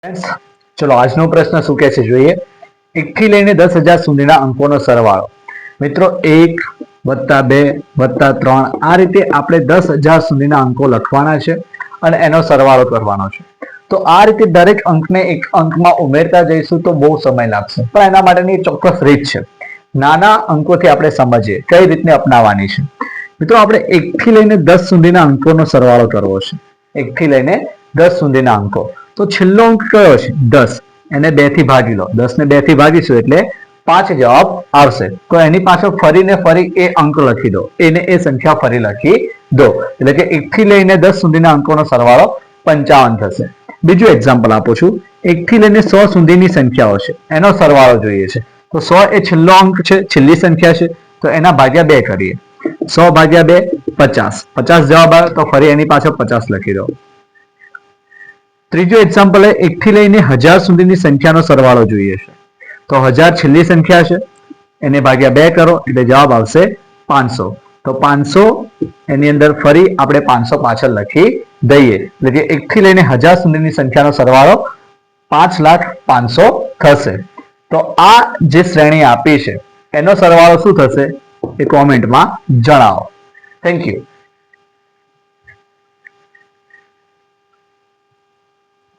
Friends, ચલો આજનો પ્રશ્ન શું કહે છે જોઈએ. 1 થી લઈને 10,000 સુધીના અંકોનો સરવાળો. મિત્રો 1 વત્તા 2 વત્તા 3 આ રીતે આપણે 10,000 સુધીના અંકો લખવાના છે અને એનો સરવાળો કરવાનો છે. તો આ રીતે દરેક અંકને એક અંકમાં ઉમેરતા જઈશું તો બહુ સમય લાગશે, પણ એના માટેની ચોક્કસ રીત છે. નાના અંકોથી આપણે સમજીએ કઈ રીતને અપનાવવાની છે. મિત્રો આપણે 1 થી લઈને 10 સુધીના અંકોનો સરવાળો કરવો છે. 1 થી લઈને 10 સુધીના અંકો. તો છેલ્લો અંક કયો છે 10, એને 2 થી ભાગી લો. 10 ને 2 થી ભાગીશું એટલે 5 જવાબ આવશે. તો એની પાછળ ફરીને ફરી એ અંક લખી દો, એને એ સંખ્યા ફરી લખી દો, એટલે કે 1 થી લઈને 10 સુધીના અંકોનો સરવાળો 55 થશે. બીજું એક્ઝામ્પલ આપું છું. 1 થી લઈને 100 સુધીની સંખ્યાઓ છે, એનો સરવાળો જોઈએ છે. તો 100 એ છેલ્લો અંક છે, છેલ્લી સંખ્યા છે, તો એના ભાગ્યા 2 કરીએ. 100 ભાગ્યા 2 50. 50 જવાબ આવે તો ફરી એની પાછળ 50 લખી દો. ત્રીજું એક્ઝામ્પલ એ 1 થી લઈને 1000 સુધીની સંખ્યાનો સરવાળો જોઈએ છે. તો 1000 છેલ્લી સંખ્યા છે, એને ભાગ્યા 2 કરો એટલે જવાબ આવશે 500. તો 500 એની અંદર ફરી આપણે 500 પાછળ લખી દઈએ, એટલે કે 1 થી લઈને 1000 સુધીની સંખ્યાનો સરવાળો 5,05,000 થશે. તો આ જે શ્રેણી આપી છે એનો સરવાળો શું થશે એ કોમેન્ટમાં જણાવો. Thank you.